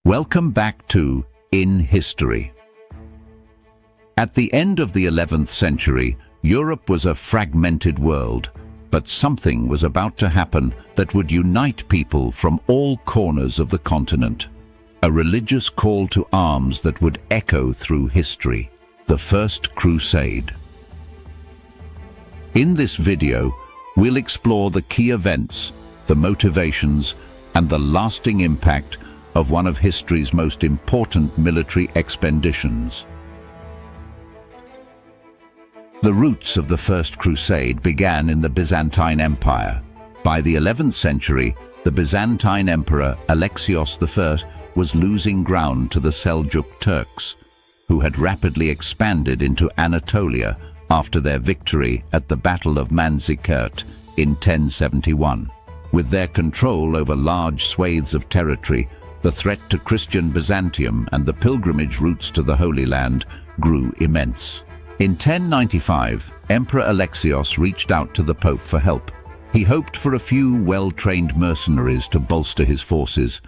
Welcome back to In History. At the end of the 11th century, Europe was a fragmented world, but something was about to happen that would unite people from all corners of the continent. A religious call to arms that would echo through history. The First Crusade. In this video, we'll explore the key events, the motivations, and the lasting impact of one of history's most important military expeditions. The roots of the First Crusade began in the Byzantine Empire. By the 11th century, the Byzantine Emperor Alexios I was losing ground to the Seljuk Turks, who had rapidly expanded into Anatolia after their victory at the Battle of Manzikert in 1071. With their control over large swathes of territory, the threat to Christian Byzantium and the pilgrimage routes to the Holy Land grew immense. In 1095, Emperor Alexios reached out to the Pope for help. He hoped for a few well-trained mercenaries to bolster his forces,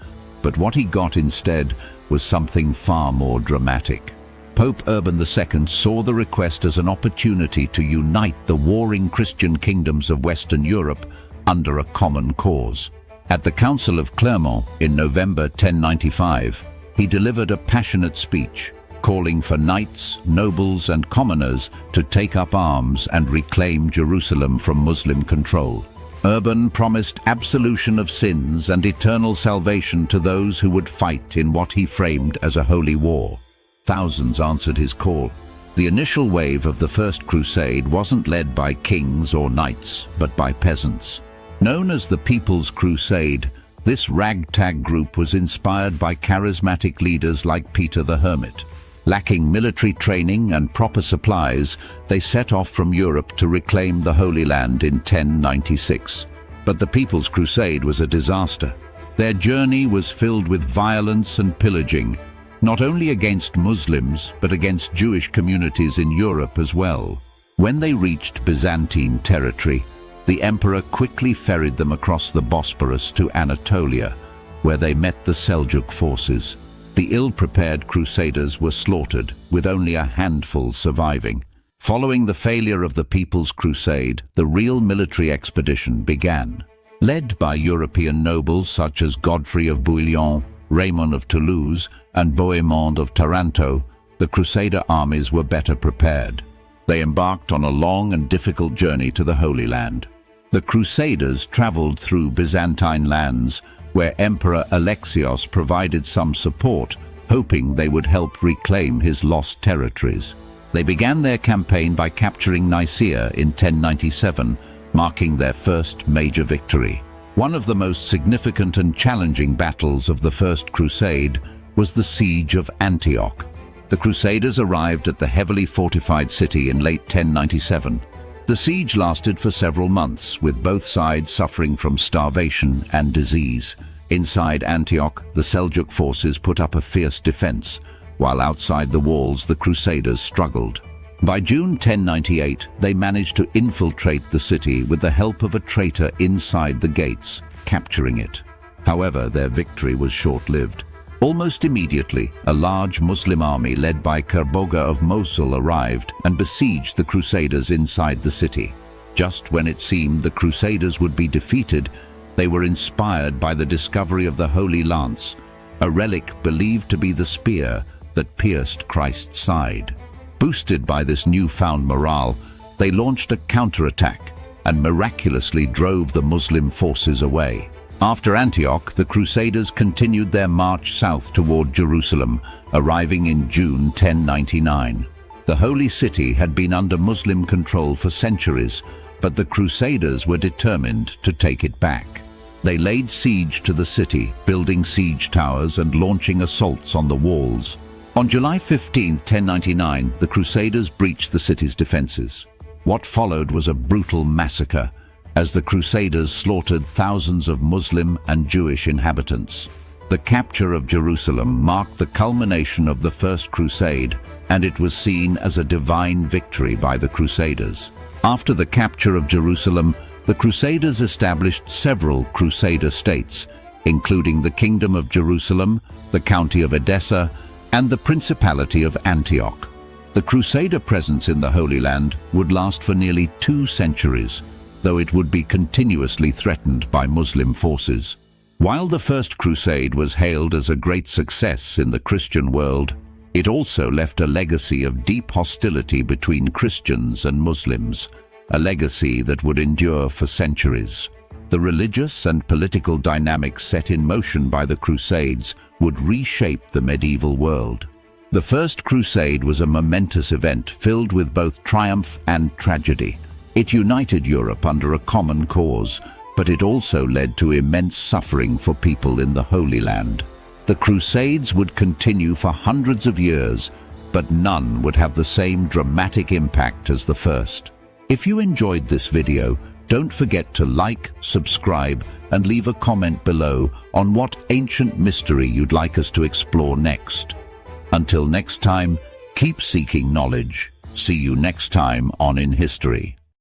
but what he got instead was something far more dramatic. Pope Urban II saw the request as an opportunity to unite the warring Christian kingdoms of Western Europe under a common cause. At the Council of Clermont in November 1095, he delivered a passionate speech, calling for knights, nobles and commoners to take up arms and reclaim Jerusalem from Muslim control. Urban promised absolution of sins and eternal salvation to those who would fight in what he framed as a holy war. Thousands answered his call. The initial wave of the First Crusade wasn't led by kings or knights, but by peasants. Known as the People's Crusade, this ragtag group was inspired by charismatic leaders like Peter the Hermit. Lacking military training and proper supplies, they set off from Europe to reclaim the Holy Land in 1096. But the People's Crusade was a disaster. Their journey was filled with violence and pillaging, not only against Muslims, but against Jewish communities in Europe as well. When they reached Byzantine territory, the emperor quickly ferried them across the Bosporus to Anatolia, where they met the Seljuk forces. The ill-prepared crusaders were slaughtered, with only a handful surviving. Following the failure of the People's Crusade, the real military expedition began. Led by European nobles such as Godfrey of Bouillon, Raymond of Toulouse, and Bohemond of Taranto, the Crusader armies were better prepared. They embarked on a long and difficult journey to the Holy Land. The Crusaders traveled through Byzantine lands, where Emperor Alexios provided some support, hoping they would help reclaim his lost territories. They began their campaign by capturing Nicaea in 1097, marking their first major victory. One of the most significant and challenging battles of the First Crusade was the Siege of Antioch. The Crusaders arrived at the heavily fortified city in late 1097. The siege lasted for several months, with both sides suffering from starvation and disease. Inside Antioch, the Seljuk forces put up a fierce defense, while outside the walls the Crusaders struggled. By June 1098, they managed to infiltrate the city with the help of a traitor inside the gates, capturing it. However, their victory was short-lived. Almost immediately, a large Muslim army led by Kerboga of Mosul arrived and besieged the Crusaders inside the city. Just when it seemed the Crusaders would be defeated, they were inspired by the discovery of the Holy Lance, a relic believed to be the spear that pierced Christ's side. Boosted by this newfound morale, they launched a counterattack and miraculously drove the Muslim forces away. After Antioch, the Crusaders continued their march south toward Jerusalem, arriving in June 1099. The Holy City had been under Muslim control for centuries, but the Crusaders were determined to take it back. They laid siege to the city, building siege towers and launching assaults on the walls. On July 15, 1099, the Crusaders breached the city's defenses. What followed was a brutal massacre, as the Crusaders slaughtered thousands of Muslim and Jewish inhabitants. The capture of Jerusalem marked the culmination of the First Crusade, and it was seen as a divine victory by the Crusaders. After the capture of Jerusalem, the Crusaders established several Crusader states, including the Kingdom of Jerusalem, the county of Edessa, and the Principality of Antioch. The Crusader presence in the Holy Land would last for nearly 2 centuries, though it would be continuously threatened by Muslim forces. While the First Crusade was hailed as a great success in the Christian world, it also left a legacy of deep hostility between Christians and Muslims, a legacy that would endure for centuries. The religious and political dynamics set in motion by the Crusades would reshape the medieval world. The First Crusade was a momentous event filled with both triumph and tragedy. It united Europe under a common cause, but it also led to immense suffering for people in the Holy Land. The Crusades would continue for hundreds of years, but none would have the same dramatic impact as the first. If you enjoyed this video, don't forget to like, subscribe, and leave a comment below on what ancient mystery you'd like us to explore next. Until next time, keep seeking knowledge. See you next time on In History.